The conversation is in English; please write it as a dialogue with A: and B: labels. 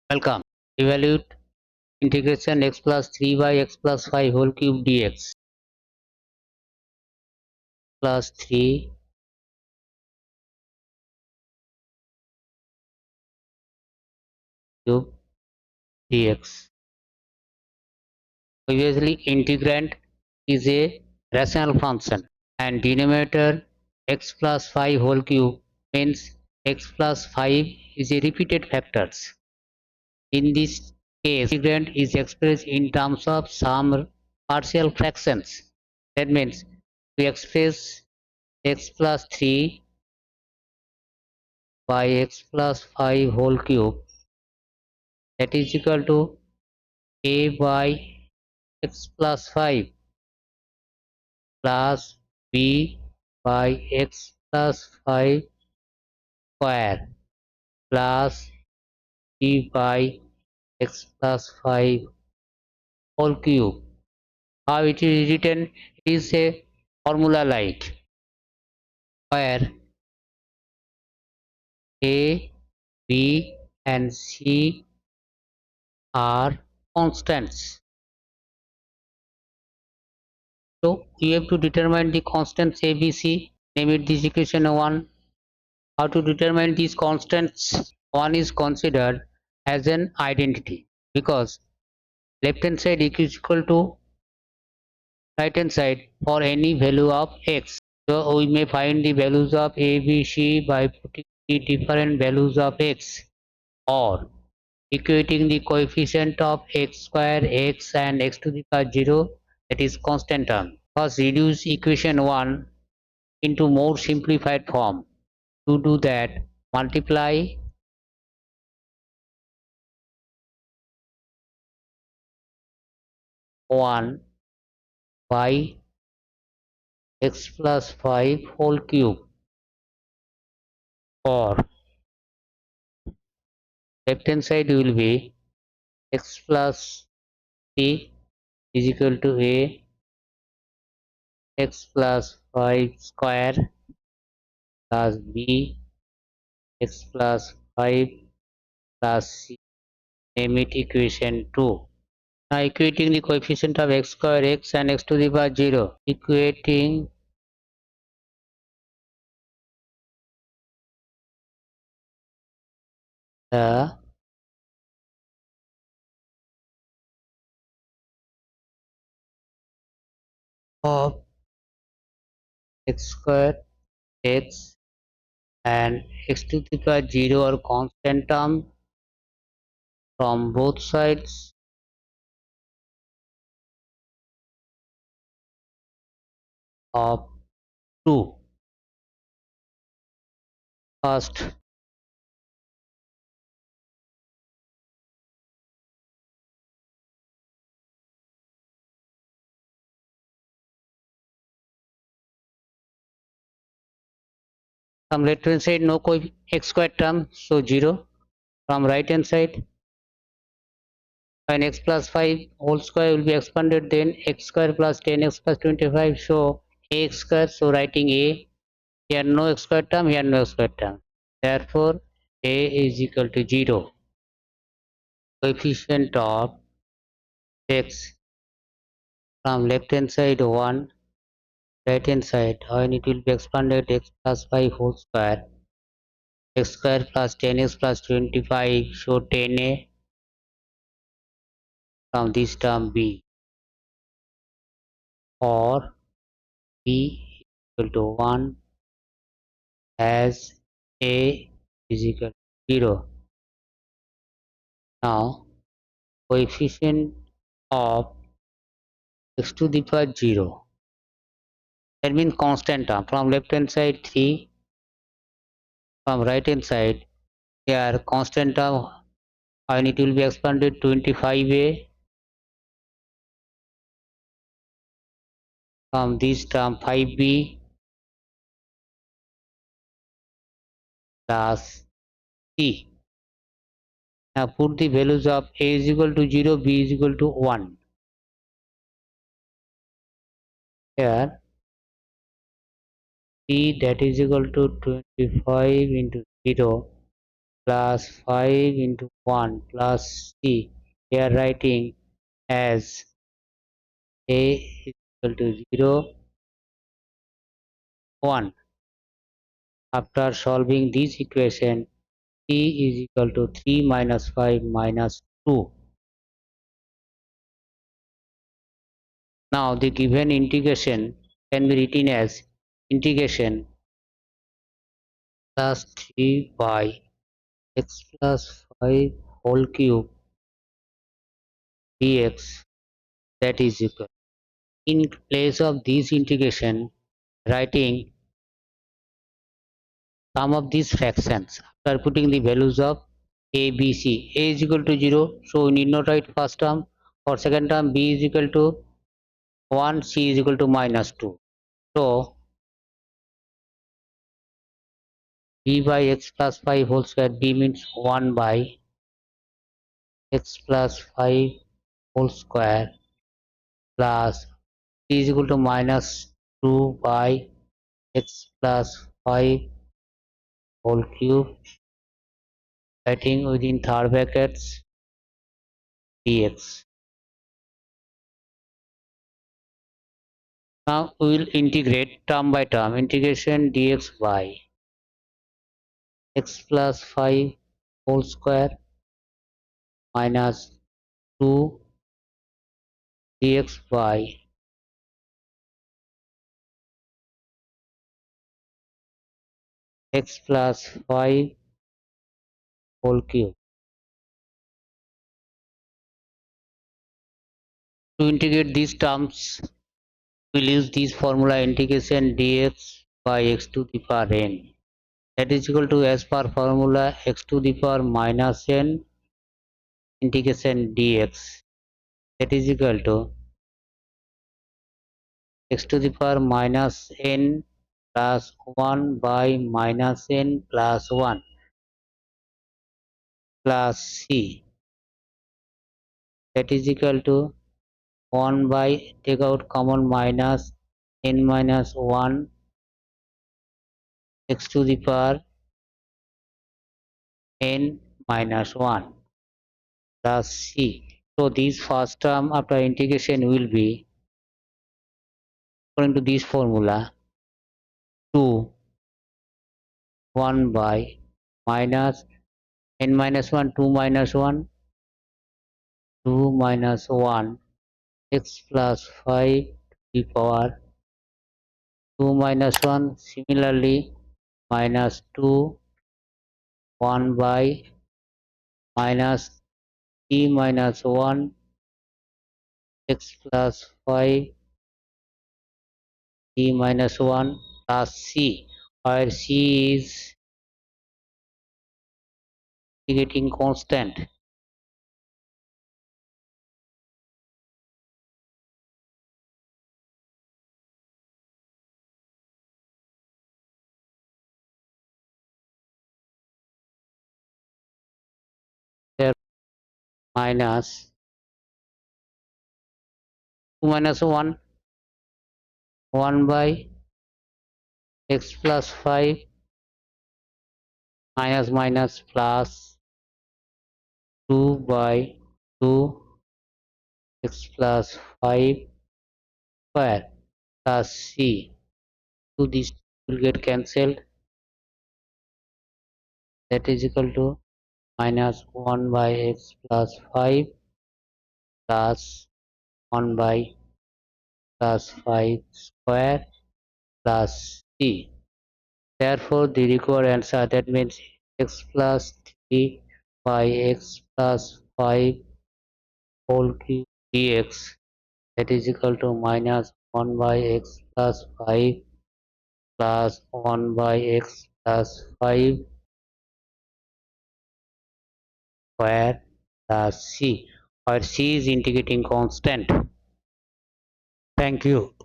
A: Welcome. Evaluate integration x plus 3 by x plus 5 whole cube dx plus 3 cube dx. Obviously, integrand is a rational function and denominator x plus 5 whole cube means x plus 5 is a repeated factors. In this case, integrand is expressed in terms of some partial fractions. That means we express x plus 3 by x plus 5 whole cube, that is equal to a by x plus 5 plus b by x plus 5 square plus b by x plus 5 whole cube. How it is written? It is a formula like where a, b and c are constants. So we have to determine the constants a, b, c. Name it this equation 1. How to determine these constants? One is considered as an identity because left hand side is equal to right hand side for any value of x. So we may find the values of a, b, c by putting the different values of x or equating the coefficient of x square, x and x to the power 0, that is constant term. First reduce equation 1 into more simplified form. To do that, multiply 1 by x plus 5 whole cube, or left hand side will be x plus 3 is equal to a x plus 5 square plus b x plus 5 plus c. Name it equation 2. Now equating the coefficient of x square, x and x to the power 0. Equating the of x square, x and x to the power 0 are constant term from both sides of 2. First, from left hand side no x square term, so 0. From right hand side, when x plus 5 whole square will be expanded, then x square plus 10x plus 25, so ax square, so writing a, here no x square term, here no x square term, therefore a is equal to 0. Coefficient of x from left hand side 1, right hand side when it will be expanded, x plus 5 whole square, x square plus 10x plus 25, so 10a, from this term b, or b equal to 1 as a is equal to 0. Now coefficient of x to the power 0, that means constant term, from left hand side 3, from right hand side here constant term when it will be expanded 25a, from this term 5b plus c. Now put the values of a is equal to 0, b is equal to 1. Here c, that is equal to 25 into 0, plus 5 into 1 plus c. We are writing as a is equal to 0, 1. After solving this equation, c is equal to 3 minus 5 minus 2. Now the given integration can be written as integration plus 3 by x plus 5 whole cube dx, that is equal. In place of this integration, writing sum of these fractions after putting the values of a, b, c. A is equal to 0, so we need not write first term. For second term, b is equal to 1, c is equal to minus 2. So b by x plus 5 whole square, b means 1 by x plus 5 whole square plus c is equal to minus 2 by x plus 5 whole cube, writing within third brackets dx. Now we will integrate term by term. Integration dx by x plus 5 whole square minus 2 dx by x plus 5 whole cube. To integrate these terms, we'll use this formula integration dx by x to the power n. That is equal to, as per formula, x to the power minus n integration dx. That is equal to x to the power minus n plus 1 by minus n plus 1 plus c. That is equal to 1 by, take out common, minus n minus 1 x to the power n minus 1 plus c. So this first term after integration will be, according to this formula, 2 1 by minus n minus 1, 2 minus 1, 2 minus 1 x plus 5 to the power 2 minus 1. Similarly, minus 2 1 by minus c minus 1 x plus 5 c minus 1 plus c, where c is integrating constant. There minus 2 minus 1 1 by x plus 5 minus minus plus 2 by 2 x plus 5 square plus c. So this will get cancelled. That is equal to minus 1 by x plus 5 plus 1 by plus 5 square plus c. Therefore, the required answer, that means x plus 3 by x plus 5 whole cube dx, that is equal to minus 1 by x plus 5 plus 1 by x plus 5 square plus c, where c is integrating constant. Thank you.